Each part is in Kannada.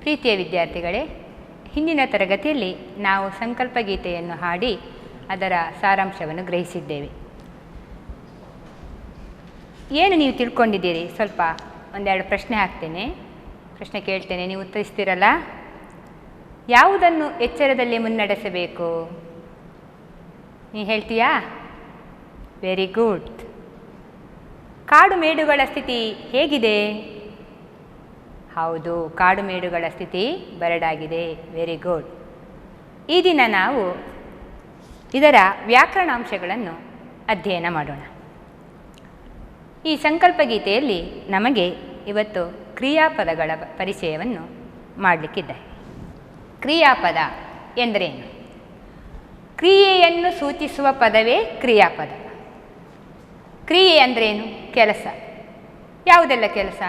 ಪ್ರೀತಿಯ ವಿದ್ಯಾರ್ಥಿಗಳೇ, ಹಿಂದಿನ ತರಗತಿಯಲ್ಲಿ ನಾವು ಸಂಕಲ್ಪ ಗೀತೆಯನ್ನು ಹಾಡಿ ಅದರ ಸಾರಾಂಶವನ್ನು ಗ್ರಹಿಸಿದ್ದೇವೆ. ಏನು ನೀವು ತಿಳ್ಕೊಂಡಿದ್ದೀರಿ? ಸ್ವಲ್ಪ ಒಂದೆರಡು ಪ್ರಶ್ನೆ ಹಾಕ್ತೇನೆ, ಪ್ರಶ್ನೆ ಕೇಳ್ತೇನೆ, ನೀವು ಉತ್ತರಿಸ್ತೀರಲ್ಲ. ಯಾವುದನ್ನು ಎಚ್ಚರದಲ್ಲಿ ಮುನ್ನಡೆಸಬೇಕು? ನೀವು ಹೇಳ್ತೀಯಾ? Very good. ಕಾಡು ಮೇಡುಗಳ ಸ್ಥಿತಿ ಹೇಗಿದೆ? ಹೌದು, ಕಾಡು ಮೇಡುಗಳ ಸ್ಥಿತಿ ಬರಡಾಗಿದೆ. Very good. ಈ ದಿನ ನಾವು ಇದರ ವ್ಯಾಕರಣಾಂಶಗಳನ್ನು ಅಧ್ಯಯನ ಮಾಡೋಣ. ಈ ಸಂಕಲ್ಪ ಗೀತೆಯಲ್ಲಿ ನಮಗೆ ಇವತ್ತು ಕ್ರಿಯಾಪದಗಳ ಪರಿಚಯವನ್ನು ಮಾಡಲಿಕ್ಕಿದೆ. ಕ್ರಿಯಾಪದ ಎಂದರೇನು? ಕ್ರಿಯೆಯನ್ನು ಸೂಚಿಸುವ ಪದವೇ ಕ್ರಿಯಾಪದ. ಕ್ರಿಯೆ ಅಂದ್ರೇನು? ಕೆಲಸ. ಯಾವುದೆಲ್ಲ ಕೆಲಸ?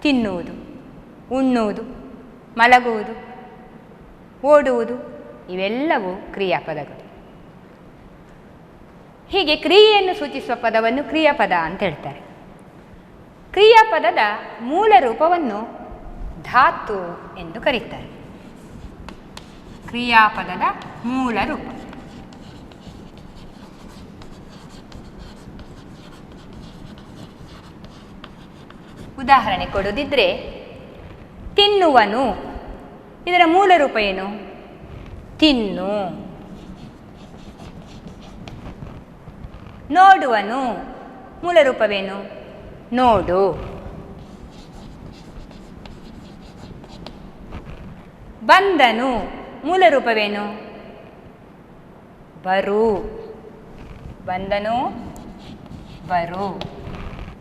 ತಿನ್ನುವುದು, ಉಣ್ಣುವುದು, ಮಲಗುವುದು, ಓಡುವುದು, ಇವೆಲ್ಲವೂ ಕ್ರಿಯಾಪದಗಳು. ಹೀಗೆ ಕ್ರಿಯೆಯನ್ನು ಸೂಚಿಸುವ ಪದವನ್ನು ಕ್ರಿಯಾಪದ ಅಂತ ಹೇಳ್ತಾರೆ. ಕ್ರಿಯಾಪದದ ಮೂಲ ರೂಪವನ್ನು ಧಾತು ಎಂದು ಕರೀತಾರೆ. ಕ್ರಿಯಾಪದದ ಮೂಲ ರೂಪ. ಉದಾಹರಣೆ ಕೊಡೋದಿದ್ರೆ, ತಿನ್ನುವನು, ಇದರ ಮೂಲ ರೂಪ ಏನು? ತಿನ್ನು. ನೋಡುವನು, ಮೂಲ ರೂಪವೇನು? ನೋಡು. ಬಂದನು, ಮೂಲ ರೂಪವೇನು? ಬರು. ಬಂದನು, ಬರು.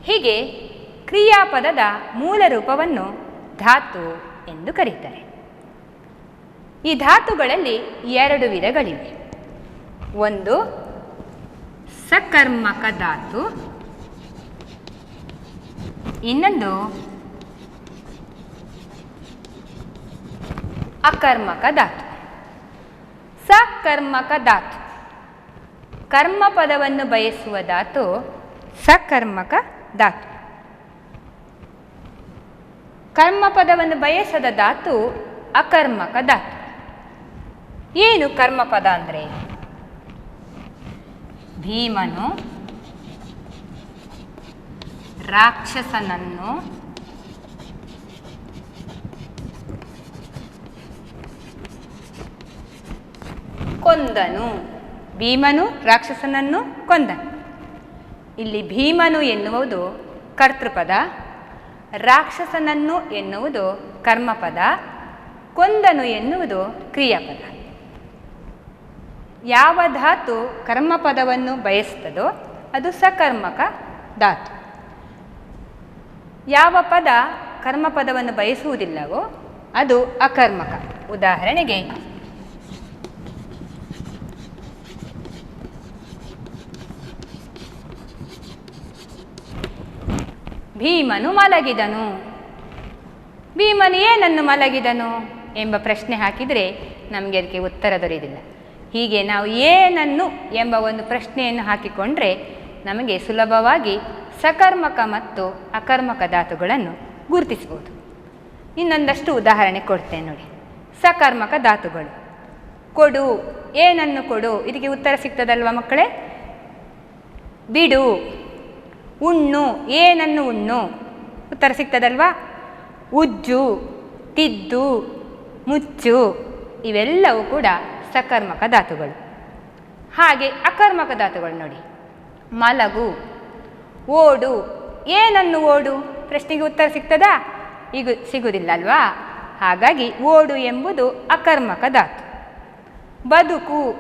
ಹೀಗೆ ಕ್ರಿಯಾಪದದ ಮೂಲ ರೂಪವನ್ನು ಧಾತು ಎಂದು ಕರೀತಾರೆ. ಈ ಧಾತುಗಳಲ್ಲಿ ಎರಡು ವಿಧಗಳಿವೆ. ಒಂದು ಸಕರ್ಮಕ ಧಾತು, ಇನ್ನೊಂದು ಅಕರ್ಮಕ ಧಾತು. ಸಕರ್ಮಕ ಧಾತು, ಕರ್ಮಪದವನ್ನು ಬಯಸುವ ಧಾತು ಸಕರ್ಮಕ ಧಾತು. ಕರ್ಮಪದವನ್ನು ಬಯಸದ ಧಾತು ಅಕರ್ಮಕ ಧಾತು. ಏನು ಕರ್ಮಪದ ಅಂದರೆ? ಭೀಮನು ರಾಕ್ಷಸನನ್ನು ಕೊಂದನು. ಭೀಮನು ರಾಕ್ಷಸನನ್ನು ಕೊಂದನು. ಇಲ್ಲಿ ಭೀಮನು ಎನ್ನುವುದು ಕರ್ತೃಪದ, ರಾಕ್ಷಸನನ್ನು ಎನ್ನುವುದು ಕರ್ಮಪದ, ಕೊಂದನು ಎನ್ನುವುದು ಕ್ರಿಯಾಪದ. ಯಾವ ಧಾತು ಕರ್ಮಪದವನ್ನು ಬಯಸ್ತದೋ ಅದು ಸಕರ್ಮಕ ಧಾತು. ಯಾವ ಪದ ಕರ್ಮಪದವನ್ನು ಬಯಸುವುದಿಲ್ಲವೋ ಅದು ಅಕರ್ಮಕ. ಉದಾಹರಣೆಗೆ, ಭೀಮನು ಮಲಗಿದನು. ಭೀಮನು ಏನನ್ನು ಮಲಗಿದನು ಎಂಬ ಪ್ರಶ್ನೆ ಹಾಕಿದರೆ ನಮಗೆ ಅದಕ್ಕೆ ಉತ್ತರ ದೊರೆಯುವುದಿಲ್ಲ. ಹೀಗೆ ನಾವು ಏನನ್ನು ಎಂಬ ಒಂದು ಪ್ರಶ್ನೆಯನ್ನು ಹಾಕಿಕೊಂಡ್ರೆ ನಮಗೆ ಸುಲಭವಾಗಿ ಸಕರ್ಮಕ ಮತ್ತು ಅಕರ್ಮಕ ಧಾತುಗಳನ್ನು ಗುರುತಿಸಬಹುದು. ಇನ್ನೊಂದಷ್ಟು ಉದಾಹರಣೆ ಕೊಡ್ತೇನೆ ನೋಡಿ. ಸಕರ್ಮಕ ಧಾತುಗಳು. ಕೊಡು, ಏನನ್ನು ಕೊಡು, ಇದಕ್ಕೆ ಉತ್ತರ ಸಿಗ್ತದಲ್ವ ಮಕ್ಕಳೇ? ಬಿಡು. ಉಣ್ಣು, ಏನನ್ನು ಉಣ್ಣು, ಉತ್ತರ ಸಿಗ್ತದಲ್ವಾ? ಉಜ್ಜು, ತಿದ್ದು, ಮುಚ್ಚು, ಇವೆಲ್ಲವೂ ಕೂಡ ಸಕರ್ಮಕ ಧಾತುಗಳು. ಹಾಗೆ ಅಕರ್ಮಕ ಧಾತುಗಳು ನೋಡಿ. ಮಲಗು, ಓಡು, ಏನನ್ನು ಓಡು, ಪ್ರಶ್ನೆಗೆ ಉತ್ತರ ಸಿಗ್ತದಾ? ಈಗ ಸಿಗುವುದಿಲ್ಲ ಅಲ್ವಾ? ಹಾಗಾಗಿ ಓಡು ಎಂಬುದು ಅಕರ್ಮಕ ಧಾತು. ಬದುಕು,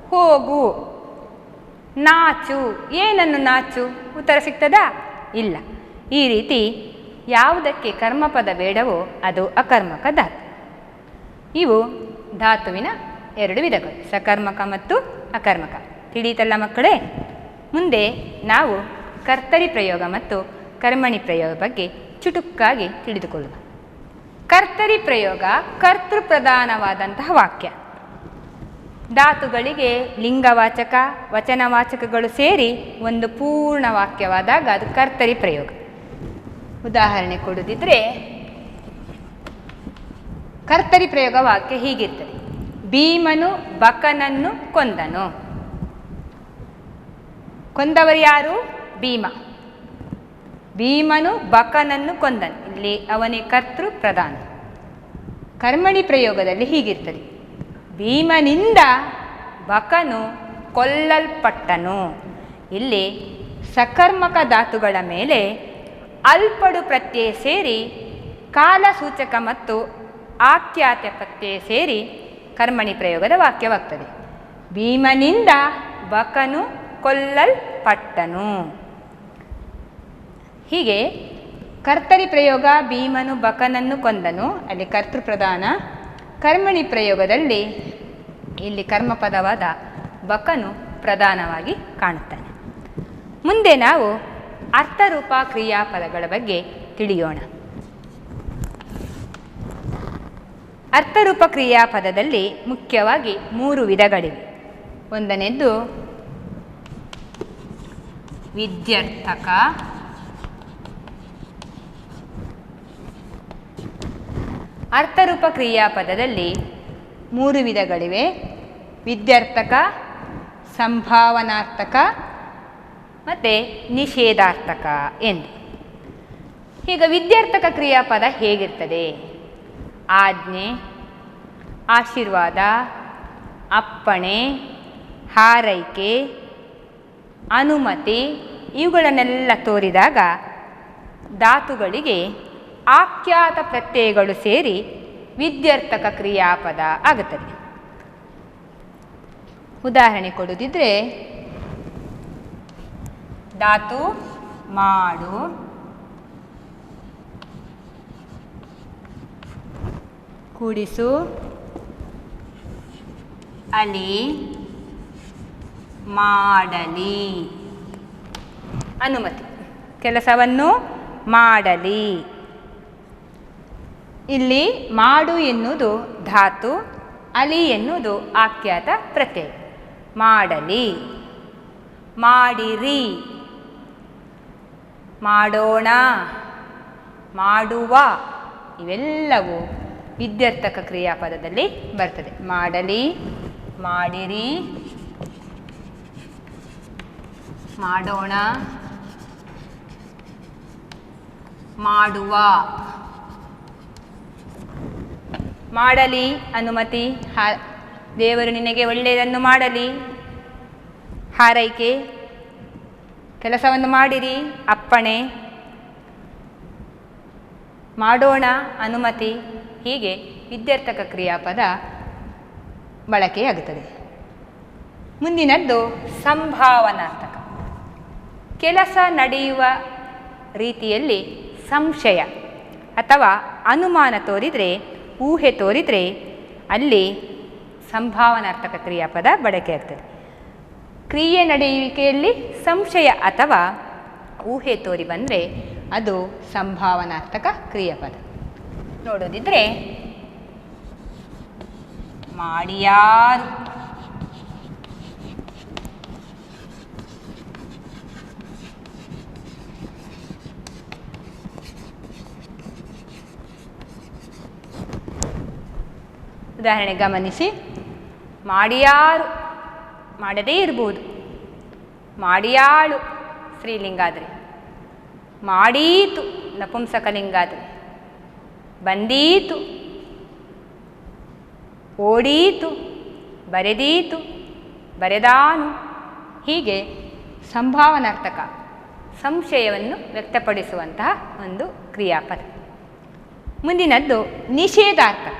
ಹೋಗು, ನಾಚು, ಏನನ್ನು ನಾಚು, ಉತ್ತರ ಸಿಗ್ತದಾ? ಇಲ್ಲ. ಈ ರೀತಿ ಯಾವುದಕ್ಕೆ ಕರ್ಮಪದ ಬೇಡವೋ ಅದು ಅಕರ್ಮಕ ಧಾತು. ಇವು ಧಾತುವಿನ ಎರಡು ವಿಧಗಳು, ಸಕರ್ಮಕ ಮತ್ತು ಅಕರ್ಮಕ. ತಿಳಿಯಿತಲ್ಲ ಮಕ್ಕಳೇ? ಮುಂದೆ ನಾವು ಕರ್ತರಿ ಪ್ರಯೋಗ ಮತ್ತು ಕರ್ಮಣಿ ಪ್ರಯೋಗ ಬಗ್ಗೆ ಚುಟುಕಾಗಿ ತಿಳಿದುಕೊಳ್ಳುವ. ಕರ್ತರಿ ಪ್ರಯೋಗ ಕರ್ತೃಪ್ರಧಾನವಾದಂತಹ ವಾಕ್ಯ. ಧಾತುಗಳಿಗೆ ಲಿಂಗವಾಚಕ, ವಚನವಾಚಕಗಳು ಸೇರಿ ಒಂದು ಪೂರ್ಣ ವಾಕ್ಯವಾದಾಗ ಅದು ಕರ್ತರಿ ಪ್ರಯೋಗ. ಉದಾಹರಣೆ ಕೊಡುವುದಿದ್ರೆ, ಕರ್ತರಿ ಪ್ರಯೋಗ ವಾಕ್ಯ ಹೀಗಿರ್ತದೆ: ಭೀಮನು ಬಕನನ್ನು ಕೊಂದನು. ಕೊಂದವರು ಯಾರು? ಭೀಮ. ಭೀಮನು ಬಕನನ್ನು ಕೊಂದನು. ಇಲ್ಲಿ ಅವನೇ ಕರ್ತೃ ಪ್ರಧಾನ. ಕರ್ಮಣಿ ಪ್ರಯೋಗದಲ್ಲಿ ಹೀಗಿರ್ತದೆ: ಭೀಮನಿಂದ ಬಕನು ಕೊಲ್ಲಲ್ಪಟ್ಟನು. ಇಲ್ಲಿ ಸಕರ್ಮಕ ಧಾತುಗಳ ಮೇಲೆ ಅಲ್ಪಡು ಪ್ರತ್ಯಯ ಸೇರಿ ಕಾಲಸೂಚಕ ಮತ್ತು ಆಖ್ಯಾತ ಪ್ರತ್ಯಯ ಸೇರಿ ಕರ್ಮಣಿ ಪ್ರಯೋಗದ ವಾಕ್ಯವಾಗ್ತದೆ. ಭೀಮನಿಂದ ಬಕನು ಕೊಲ್ಲಲ್ಪಟ್ಟನು. ಹೀಗೆ ಕರ್ತರಿ ಪ್ರಯೋಗ ಭೀಮನು ಬಕನನ್ನು ಕೊಂದನು, ಅಲ್ಲಿ ಕರ್ತೃ ಪ್ರಧಾನ. ಕರ್ಮಣಿ ಪ್ರಯೋಗದಲ್ಲಿ ಇಲ್ಲಿ ಕರ್ಮಪದವಾದ ಬಕನು ಪ್ರಧಾನವಾಗಿ ಕಾಣುತ್ತಾನೆ. ಮುಂದೆ ನಾವು ಅರ್ಥರೂಪ ಕ್ರಿಯಾಪದಗಳ ಬಗ್ಗೆ ತಿಳಿಯೋಣ. ಅರ್ಥರೂಪ ಕ್ರಿಯಾಪದದಲ್ಲಿ ಮುಖ್ಯವಾಗಿ 3 ವಿಧಗಳಿವೆ. ಒಂದನೇದ್ದು ವಿದ್ಯರ್ಥಕ, ಅರ್ಥರೂಪ ಕ್ರಿಯಾಪದದಲ್ಲಿ 3 ವಿಧಗಳಿವೆ: ವಿದ್ಯರ್ಥಕ, ಸಂಭಾವನಾರ್ಥಕ ಮತ್ತು ನಿಷೇಧಾರ್ಥಕ ಎಂದು. ಈಗ ವಿದ್ಯರ್ಥಕ ಕ್ರಿಯಾಪದ ಹೇಗಿರ್ತದೆ? ಆಜ್ಞೆ, ಆಶೀರ್ವಾದ, ಅಪ್ಪಣೆ, ಹಾರೈಕೆ, ಅನುಮತಿ ಇವುಗಳನ್ನೆಲ್ಲ ತೋರಿದಾಗ ಧಾತುಗಳಿಗೆ ಆಖ್ಯಾತ ಪ್ರತ್ಯಯಗಳು ಸೇರಿ ವಿದ್ಯರ್ಥಕ ಕ್ರಿಯಾಪದ ಆಗುತ್ತದೆ. ಉದಾಹರಣೆ ಕೊಡುವುದಿದ್ರೆ, ಧಾತು ಮಾಡು, ಕೂಡಿಸು, ಅಲಿ, ಮಾಡಲಿ. ಅನುಮತಿ, ಕೆಲಸವನ್ನು ಮಾಡಲಿ. ಇಲ್ಲಿ ಮಾಡು ಎನ್ನುವುದು ಧಾತು, ಅಲಿ ಎನ್ನುವುದು ಆಖ್ಯಾತ ಪ್ರತ್ಯಯ. ಮಾಡಲಿ, ಮಾಡಿರಿ, ಮಾಡೋಣ, ಮಾಡುವ ಇವೆಲ್ಲವೂ ವಿದ್ಯರ್ಥಕ ಕ್ರಿಯಾಪದದಲ್ಲಿ ಬರ್ತದೆ. ಮಾಡಲಿ, ಮಾಡಿರಿ, ಮಾಡೋಣ, ಮಾಡುವ. ಮಾಡಲಿ ಅನುಮತಿ, ದೇವರು ನಿನಗೆ ಒಳ್ಳೆಯದನ್ನು ಮಾಡಲಿ. ಹಾರೈಕೆ, ಕೆಲಸವನ್ನು ಮಾಡಿರಿ, ಅಪ್ಪಣೆ. ಮಾಡೋಣ ಅನುಮತಿ. ಹೀಗೆ ವಿದ್ಯರ್ಥಕ ಕ್ರಿಯಾಪದ ಬಳಕೆಯಾಗುತ್ತದೆ. ಮುಂದಿನದ್ದು ಸಂಭಾವನಾರ್ಥಕ. ಕೆಲಸ ನಡೆಯುವ ರೀತಿಯಲ್ಲಿ ಸಂಶಯ ಅಥವಾ ಅನುಮಾನ ತೋರಿದರೆ, ಊಹೆ ತೋರಿದರೆ ಅಲ್ಲಿ ಸಂಭಾವನಾರ್ಥಕ ಕ್ರಿಯಾಪದ ಬಳಕೆಯಾಗ್ತದೆ. ಕ್ರಿಯೆ ನಡೆಯುವಿಕೆಯಲ್ಲಿ ಸಂಶಯ ಅಥವಾ ಊಹೆ ತೋರಿ ಬಂದರೆ ಅದು ಸಂಭಾವನಾರ್ಥಕ ಕ್ರಿಯಾಪದ. ನೋಡೋದಿದ್ರೆ, ಮಾಡಿಯಾರು, ಉದಾಹರಣೆ ಗಮನಿಸಿ. ಮಾಡಿಯಾರು ಮಾಡದೇ ಇರ್ಬೋದು, ಮಾಡಿಯಾಳು ಸ್ತ್ರೀಲಿಂಗ ಆದರೆ, ಮಾಡೀತು ನಪುಂಸಕಲಿಂಗ ಆದರೆ, ಬಂದೀತು, ಓಡೀತು, ಬರೆದೀತು, ಬರೆದಾನು. ಹೀಗೆ ಸಂಭಾವನಾರ್ಥಕ ಸಂಶಯವನ್ನು ವ್ಯಕ್ತಪಡಿಸುವಂತಹ ಒಂದು ಕ್ರಿಯಾಪದ. ಮುಂದಿನದ್ದು ನಿಷೇಧಾರ್ಥಕ.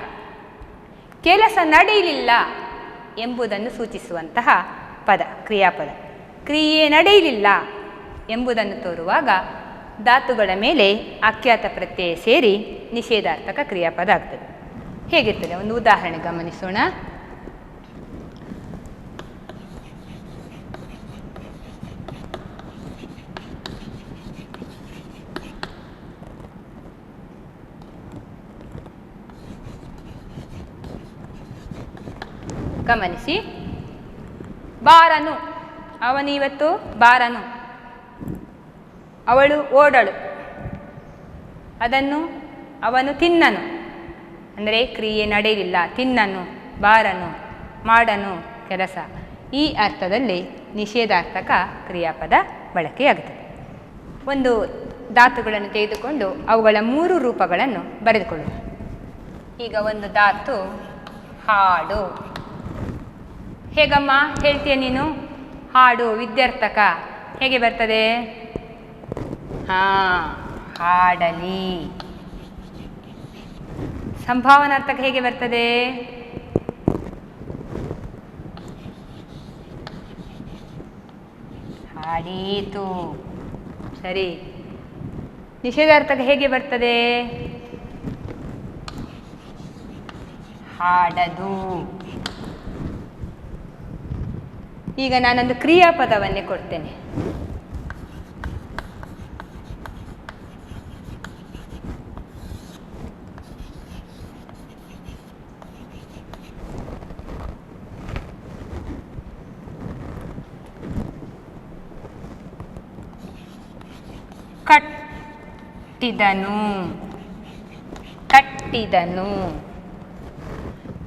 ಕೆಲಸ ನಡೆಯಲಿಲ್ಲ ಎಂಬುದನ್ನು ಸೂಚಿಸುವಂತಹ ಪದ, ಕ್ರಿಯಾಪದ. ಕ್ರಿಯೆ ನಡೆಯಲಿಲ್ಲ ಎಂಬುದನ್ನು ತೋರುವಾಗ ಧಾತುಗಳ ಮೇಲೆ ಆಖ್ಯಾತ ಪ್ರತ್ಯಯ ಸೇರಿ ನಿಷೇಧಾರ್ಥಕ ಕ್ರಿಯಾಪದ ಆಗ್ತದೆ. ಹೇಗಿರ್ತದೆ ಒಂದು ಉದಾಹರಣೆ ಗಮನಿಸೋಣ. ಗಮನಿಸಿ. ಬಾರನು, ಅವನಿವತ್ತು ಬಾರನು. ಅವಳು ಓಡಳು, ಅದನ್ನು ಅವನು ತಿನ್ನನು. ಅಂದರೆ ಕ್ರಿಯೆ ನಡೆಯಲಿಲ್ಲ, ತಿನ್ನನು, ಬಾರನು, ಮಾಡನು ಕೆಲಸ, ಈ ಅರ್ಥದಲ್ಲಿ ನಿಷೇಧಾರ್ಥಕ ಕ್ರಿಯಾಪದ ಬಳಕೆಯಾಗುತ್ತದೆ. ಒಂದು ಧಾತುಗಳನ್ನು ತೆಗೆದುಕೊಂಡು ಅವುಗಳ 3 ರೂಪಗಳನ್ನು ಬರೆದುಕೊಳ್ಳೋಣ. ಈಗ ಒಂದು ಧಾತು ಹಾಡು. ಹೇಗಮ್ಮ ಹೇಳ್ತೀಯ ನೀನು? ಹಾಡು ವಿದ್ಯಾರ್ಥಕ ಹೇಗೆ ಬರ್ತದೆ? ಹಾಡಲಿ. ಸಂಭಾವನಾರ್ಥಕ ಹೇಗೆ ಬರ್ತದೆ? ಹಾಡೀತು. ಸರಿ. ನಿಷೇಧಾರ್ಥಕ ಹೇಗೆ ಬರ್ತದೆ? ಹಾಡದು. ಈಗ ನಾನೊಂದು ಕ್ರಿಯಾಪದವನ್ನೇ ಕೊಡ್ತೇನೆ. ಕಟ್ಟಿದನು. ಕಟ್ಟಿದನು.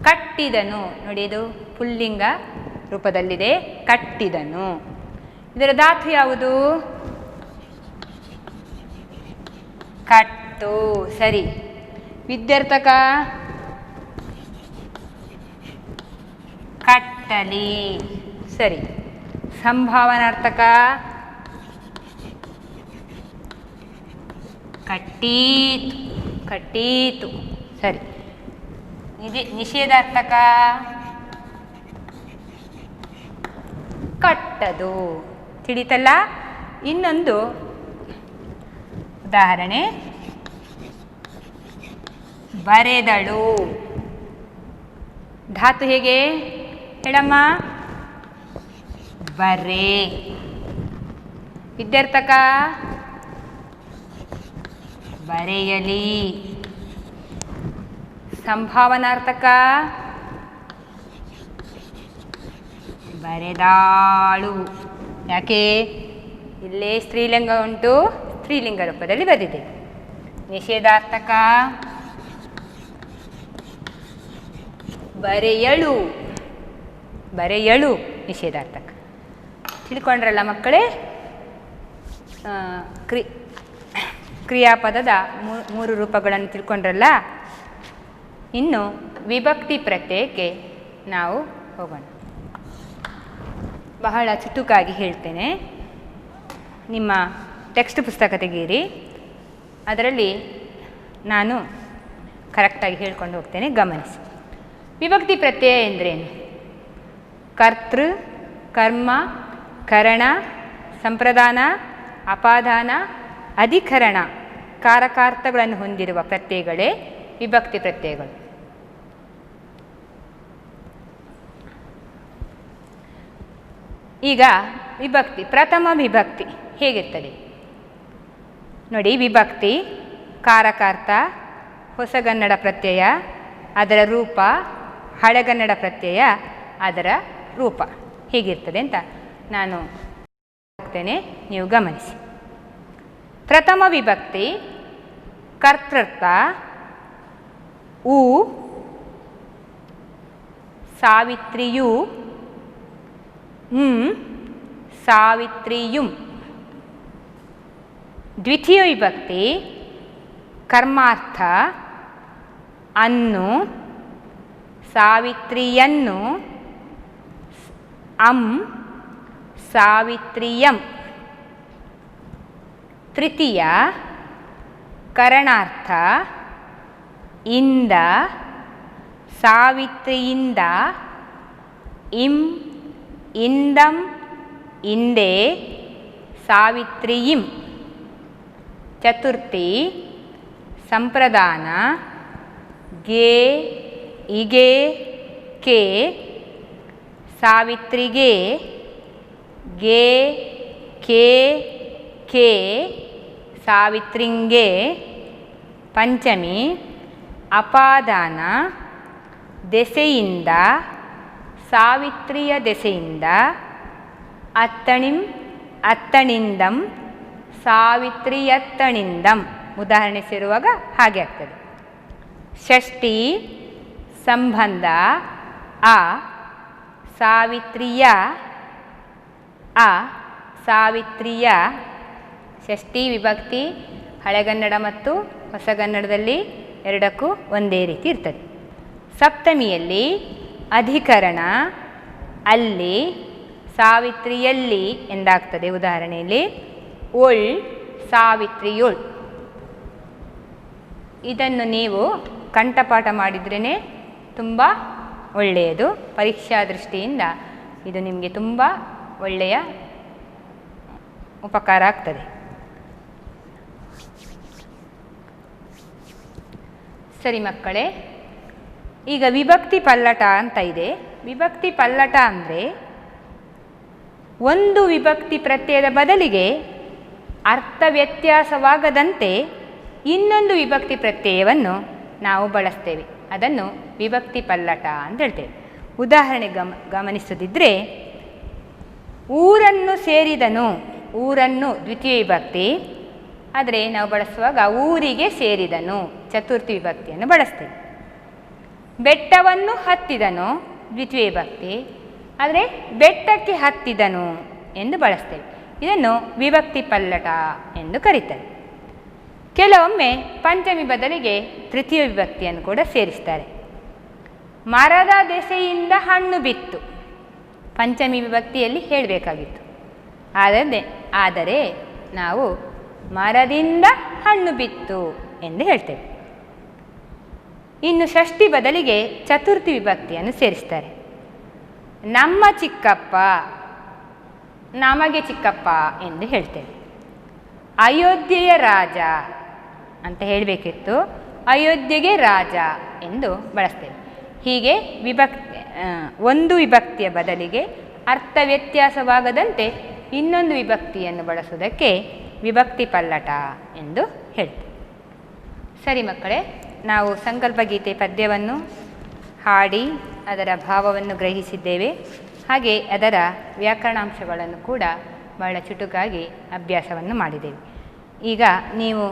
ಕಟ್ಟಿದನು ನೋಡಿ, ಇದು ಪುಲ್ಲಿಂಗ ರೂಪದಲ್ಲಿದೆ. ಕಟ್ಟಿದನು. ಇದರ ಧಾತು ಯಾವುದು? ಕಟ್ಟು. ಸರಿ. ವಿದ್ಯಾರ್ಥಕ ಕಟ್ಟಲಿ. ಸರಿ. ಸಂಭಾವನಾರ್ಥಕ ಕಟ್ಟೀತು. ಕಟ್ಟೀತು. ಸರಿ. ನಿಷೇಧಾರ್ಥಕ ಕಟ್ಟದು. ತಿಳಿತಲ್ಲ? ಇನ್ನೊಂದು ಉದಾಹರಣೆ, ಬರೆದಳು. ಧಾತು ಹೇಗೆ ಹೇಳಮ್ಮ? ಬರೆ. ವಿದ್ಯಾರ್ಥಕ ಬರೆಯಲಿ. ಸಂಭಾವನಾರ್ಥಕ ಬರೆದಾಳು. ಯಾಕೆ? ಇಲ್ಲೇ ಸ್ತ್ರೀಲಿಂಗ ಉಂಟು, ಸ್ತ್ರೀಲಿಂಗ ರೂಪದಲ್ಲಿ ಬರೆದಿದೆ. ನಿಷೇಧಾರ್ಥಕ ಬರೆಯಳು. ಬರೆಯಳು ನಿಷೇಧಾರ್ಥಕ. ತಿಳ್ಕೊಂಡ್ರಲ್ಲ ಮಕ್ಕಳೇ? ಕ್ರಿಯಾಪದದ 3 ರೂಪಗಳನ್ನು ತಿಳ್ಕೊಂಡ್ರಲ್ಲ. ಇನ್ನು ವಿಭಕ್ತಿ ಪ್ರತ್ಯಯಕ್ಕೆ ನಾವು ಹೋಗೋಣ. ಬಹಳ ಚುಟುಕಾಗಿ ಹೇಳ್ತೇನೆ. ನಿಮ್ಮ ಟೆಕ್ಸ್ಟ್ ಪುಸ್ತಕ ತೆಗೀರಿ, ಅದರಲ್ಲಿ ನಾನು ಕರೆಕ್ಟಾಗಿ ಹೇಳ್ಕೊಂಡು ಹೋಗ್ತೇನೆ, ಗಮನಿಸಿ. ವಿಭಕ್ತಿ ಪ್ರತ್ಯಯ ಎಂದರೇನು? ಕರ್ತೃ, ಕರ್ಮ, ಕರಣ, ಸಂಪ್ರದಾನ, ಅಪಾದಾನ, ಅಧಿಕರಣ ಕಾರಕಾರ್ಥಗಳನ್ನು ಹೊಂದಿರುವ ಪ್ರತ್ಯಯಗಳೇ ವಿಭಕ್ತಿ ಪ್ರತ್ಯಯಗಳು. ಈಗ ವಿಭಕ್ತಿ, ಪ್ರಥಮ ವಿಭಕ್ತಿ ಹೇಗಿರ್ತದೆ ನೋಡಿ. ವಿಭಕ್ತಿ ಕಾರಕಾರ್ಥ, ಹೊಸಗನ್ನಡ ಪ್ರತ್ಯಯ, ಅದರ ರೂಪ, ಹಳೆಗನ್ನಡ ಪ್ರತ್ಯಯ, ಅದರ ರೂಪ ಹೇಗಿರ್ತದೆ ಅಂತ ನಾನು ಹೋಗ್ತೇನೆ, ನೀವು ಗಮನಿಸಿ. ಪ್ರಥಮ ವಿಭಕ್ತಿ ಕರ್ತೃತ್ವ ಉ, ಸಾವಿತ್ರಿಯು, ಸಾವಿತ್ರಿಯುಂ. ದ್ವಿತೀಯ ವಿಭಕ್ತಿ ಕರ್ಮಾರ್ಥ ಅನ್ನು, ಸಾವಿತ್ರಿಯನ್ನು, ಅಂ, ಸಾವಿತ್ರಿಯಂ. ತೃತೀಯ ಕರಣಾರ್ಥ ಇಂದ, ಸಾವಿತ್ರಿಯಿಂದ, ಇಂ, ಇಂದಂ, ಇಂದೆ, ಸಾವಿತ್ರಿಯಿಂ. ಚತುರ್ಥಿ ಸಂಪ್ರದಾನ ಗೆ, ಇಗೆ, ಕೆ, ಸಾವಿತ್ರಿಗೆ, ಗೆ, ಕೆ, ಕೆ, ಸಾವಿತ್ರಿಂಗೆ. ಪಂಚಮಿ ಅಪಾದಾನ ದೆಸೆಯಿಂದ, ಸಾವಿತ್ರಿಯ ದೆಸೆಯಿಂದ, ಅತ್ತಣಿಂ, ಅತ್ತಣಿಂದಂ, ಸಾವಿತ್ರಿಯತ್ತಣಿಂದಂ. ಉದಾಹರಣೆ ಸೇರುವಾಗ ಹಾಗೆ ಆಗ್ತದೆ. ಷಷ್ಠಿ ಸಂಬಂಧ ಆ ಸಾವಿತ್ರಿಯ ಷಷ್ಠಿ ವಿಭಕ್ತಿ ಹಳೆಗನ್ನಡ ಮತ್ತು ಹೊಸಗನ್ನಡದಲ್ಲಿ ಎರಡಕ್ಕೂ ಒಂದೇ ರೀತಿ ಇರ್ತದೆ. ಸಪ್ತಮಿಯಲ್ಲಿ ಅಧಿಕರಣ ಅಲ್ಲಿ, ಸಾವಿತ್ರಿಯಲ್ಲಿ ಎಂದಾಗ್ತದೆ. ಉದಾಹರಣೆಯಲ್ಲಿ ಒಳ್ ಸಾವಿತ್ರಿಯೊಳ್. ಇದನ್ನು ನೀವು ಕಂಠಪಾಠ ಮಾಡಿದ್ರೇ ತುಂಬ ಒಳ್ಳೆಯದು. ಪರೀಕ್ಷಾ ದೃಷ್ಟಿಯಿಂದ ಇದು ನಿಮಗೆ ತುಂಬ ಒಳ್ಳೆಯ ಉಪಕಾರ ಆಗ್ತದೆ. ಸರಿ ಮಕ್ಕಳೇ, ಈಗ ವಿಭಕ್ತಿ ಪಲ್ಲಟ ಅಂತ ಇದೆ. ವಿಭಕ್ತಿ ಪಲ್ಲಟ ಅಂದರೆ ಒಂದು ವಿಭಕ್ತಿ ಪ್ರತ್ಯಯದ ಬದಲಿಗೆ ಅರ್ಥ ವ್ಯತ್ಯಾಸವಾಗದಂತೆ ಇನ್ನೊಂದು ವಿಭಕ್ತಿ ಪ್ರತ್ಯಯವನ್ನು ನಾವು ಬಳಸ್ತೇವೆ. ಅದನ್ನು ವಿಭಕ್ತಿ ಪಲ್ಲಟ ಅಂತ ಹೇಳ್ತೇವೆ. ಉದಾಹರಣೆ ಗಮನಿಸದಿದ್ದರೆ, ಊರನ್ನು ಸೇರಿದನು, ಊರನ್ನು ದ್ವಿತೀಯ ವಿಭಕ್ತಿ, ಆದರೆ ನಾವು ಬಳಸುವಾಗ ಊರಿಗೆ ಸೇರಿದನು ಚತುರ್ಥಿ ವಿಭಕ್ತಿಯನ್ನು ಬಳಸ್ತೇವೆ. ಬೆಟ್ಟವನ್ನು ಹತ್ತಿದನು ದ್ವಿತೀಯ ವಿಭಕ್ತಿ, ಆದರೆ ಬೆಟ್ಟಕ್ಕೆ ಹತ್ತಿದನು ಎಂದು ಬಳಸ್ತೇವೆ. ಇದನ್ನು ವಿಭಕ್ತಿ ಪಲ್ಲಟ ಎಂದು ಕರೀತಾರೆ. ಕೆಲವೊಮ್ಮೆ ಪಂಚಮಿ ಬದಲಿಗೆ ತೃತೀಯ ವಿಭಕ್ತಿಯನ್ನು ಕೂಡ ಸೇರಿಸ್ತಾರೆ. ಮರದ ದೆಸೆಯಿಂದ ಹಣ್ಣು ಬಿತ್ತು, ಪಂಚಮಿ ವಿಭಕ್ತಿಯಲ್ಲಿ ಹೇಳಬೇಕಾಗಿತ್ತು. ಆದರೆ ನಾವು ಮರದಿಂದ ಹಣ್ಣು ಬಿತ್ತು ಎಂದು ಹೇಳ್ತೇವೆ. ಇನ್ನು ಷಷ್ಠಿ ಬದಲಿಗೆ ಚತುರ್ಥಿ ವಿಭಕ್ತಿಯನ್ನು ಸೇರಿಸ್ತಾರೆ. ನಮ್ಮ ಚಿಕ್ಕಪ್ಪ, ನಮಗೆ ಚಿಕ್ಕಪ್ಪ ಎಂದು ಹೇಳ್ತೇವೆ. ಅಯೋಧ್ಯೆಯ ರಾಜ ಅಂತ ಹೇಳಬೇಕಿತ್ತು, ಅಯೋಧ್ಯೆಗೆ ರಾಜ ಎಂದು ಬಳಸ್ತೇವೆ. ಹೀಗೆ ಒಂದು ವಿಭಕ್ತಿಯ ಬದಲಿಗೆ ಅರ್ಥ ವ್ಯತ್ಯಾಸವಾಗದಂತೆ ಇನ್ನೊಂದು ವಿಭಕ್ತಿಯನ್ನು ಬಳಸುವುದಕ್ಕೆ ವಿಭಕ್ತಿ ಪಲ್ಲಟ ಎಂದು ಹೇಳ್ತೇವೆ. ಸರಿ ಮಕ್ಕಳೇ, ನಾವು ಸಂಕಲ್ಪ ಗೀತೆ ಪದ್ಯವನ್ನು ಹಾಡಿ ಅದರ ಭಾವವನ್ನು ಗ್ರಹಿಸಿದ್ದೇವೆ. ಹಾಗೆ ಅದರ ವ್ಯಾಕರಣಾಂಶಗಳನ್ನು ಕೂಡ ಬಹಳ ಚುಟುಕಾಗಿ ಅಭ್ಯಾಸವನ್ನು ಮಾಡಿದ್ದೇವೆ. ಈಗ ನೀವು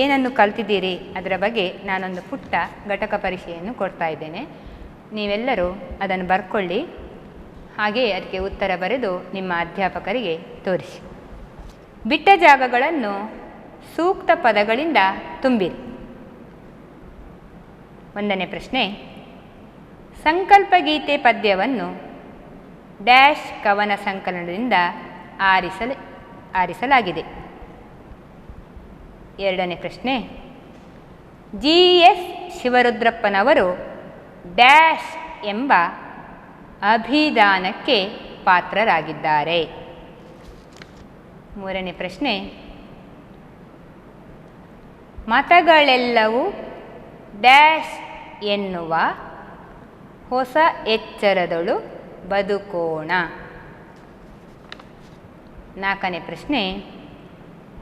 ಏನನ್ನು ಕಲ್ತಿದ್ದೀರಿ ಅದರ ಬಗ್ಗೆ ನಾನೊಂದು ಪುಟ್ಟ ಘಟಕ ಪರೀಕ್ಷೆಯನ್ನು ಕೊಡ್ತಾ ಇದ್ದೇನೆ. ನೀವೆಲ್ಲರೂ ಅದನ್ನು ಬರ್ಕೊಳ್ಳಿ, ಹಾಗೆ ಅದಕ್ಕೆ ಉತ್ತರ ಬರೆದು ನಿಮ್ಮ ಅಧ್ಯಾಪಕರಿಗೆ ತೋರಿಸಿ. ಬಿಟ್ಟ ಜಾಗಗಳನ್ನು ಸೂಕ್ತ ಪದಗಳಿಂದ ತುಂಬಿರಿ. ಒಂದನೇ ಪ್ರಶ್ನೆ, ಸಂಕಲ್ಪ ಗೀತೆ ಪದ್ಯವನ್ನು ಡ್ಯಾಶ್ ಕವನ ಸಂಕಲನದಿಂದ ಆರಿಸಲಾಗಿದೆ. ಎರಡನೇ ಪ್ರಶ್ನೆ, GS ಶಿವರುದ್ರಪ್ಪನವರು ಡ್ಯಾಶ್ ಎಂಬ ಅಭಿಧಾನಕ್ಕೆ ಪಾತ್ರರಾಗಿದ್ದಾರೆ. ಮೂರನೇ ಪ್ರಶ್ನೆ, ಮತಗಳೆಲ್ಲವೂ ಡ್ಯಾಶ್ ಎನ್ನುವ ಹೊಸ ಎಚ್ಚರದಳು ಬದುಕೋಣ. ನಾಲ್ಕನೇ ಪ್ರಶ್ನೆ,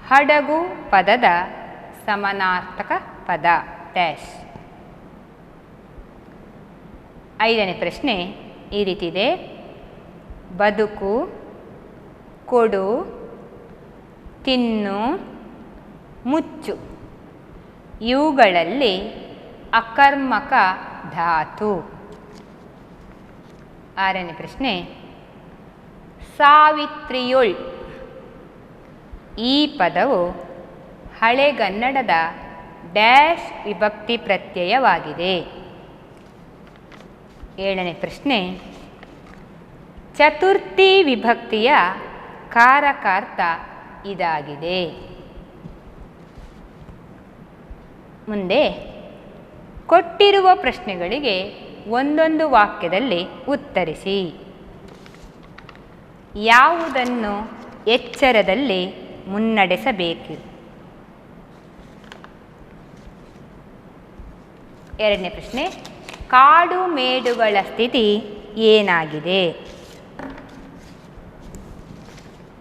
ಹಡಗು ಪದದ ಸಮಾನಾರ್ಥಕ ಪದ ಡ್ಯಾಶ್. ಐದನೇ ಪ್ರಶ್ನೆ ಈ ರೀತಿ ಇದೆ: ಬದುಕು, ಕೊಡು, ತಿನ್ನು, ಮುಚ್ಚು ಇವುಗಳಲ್ಲಿ ಅಕರ್ಮಕ ಧಾತು. ಆರನೇ ಪ್ರಶ್ನೆ, ಸಾವಿತ್ರಿಯೊಳ್ ಈ ಪದವು ಹಳೆಗನ್ನಡದ ಡ್ಯಾಶ್ ವಿಭಕ್ತಿ ಪ್ರತ್ಯಯವಾಗಿದೆ. ಏಳನೇ ಪ್ರಶ್ನೆ, ಚತುರ್ಥಿ ವಿಭಕ್ತಿಯ ಕಾರಕಾರ್ಥ ಇದಾಗಿದೆ. ಮುಂದೆ ಕೊಟ್ಟಿರುವ ಪ್ರಶ್ನೆಗಳಿಗೆ ಒಂದೊಂದು ವಾಕ್ಯದಲ್ಲಿ ಉತ್ತರಿಸಿ. ಯಾವುದನ್ನು ಎಚ್ಚರದಲ್ಲಿ ಮುನ್ನಡೆಸಬೇಕು? ಎರಡನೇ ಪ್ರಶ್ನೆ, ಕಾಡು ಮೇಡುಗಳ ಸ್ಥಿತಿ ಏನಾಗಿದೆ?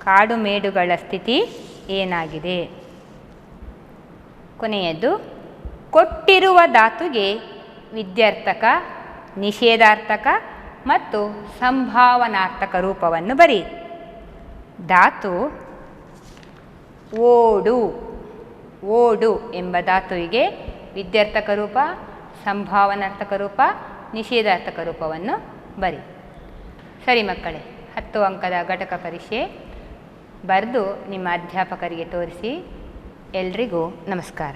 ಕಾಡು ಮೇಡುಗಳ ಸ್ಥಿತಿ ಏನಾಗಿದೆ? ಕೊನೆಯದು, ಕೊಟ್ಟಿರುವ ಧಾತುಗೆ ವಿದ್ಯಾರ್ಥಕ, ನಿಷೇಧಾರ್ಥಕ ಮತ್ತು ಸಂಭಾವನಾರ್ಥಕ ರೂಪವನ್ನು ಬರೆಯಿರಿ. ಧಾತು ಓಡು, ಓಡು ಎಂಬ ಧಾತುವಿಗೆ ವಿದ್ಯಾರ್ಥಕ ರೂಪ, ಸಂಭಾವನಾರ್ಥಕ ರೂಪ, ನಿಷೇಧಾರ್ಥಕ ರೂಪವನ್ನು ಬರಿ. ಸರಿ ಮಕ್ಕಳೇ, 10 ಅಂಕದ ಘಟಕ ಪರೀಕ್ಷೆ ಬರೆದು ನಿಮ್ಮ ಅಧ್ಯಾಪಕರಿಗೆ ತೋರಿಸಿ. ಎಲ್ರಿಗೂ ನಮಸ್ಕಾರ.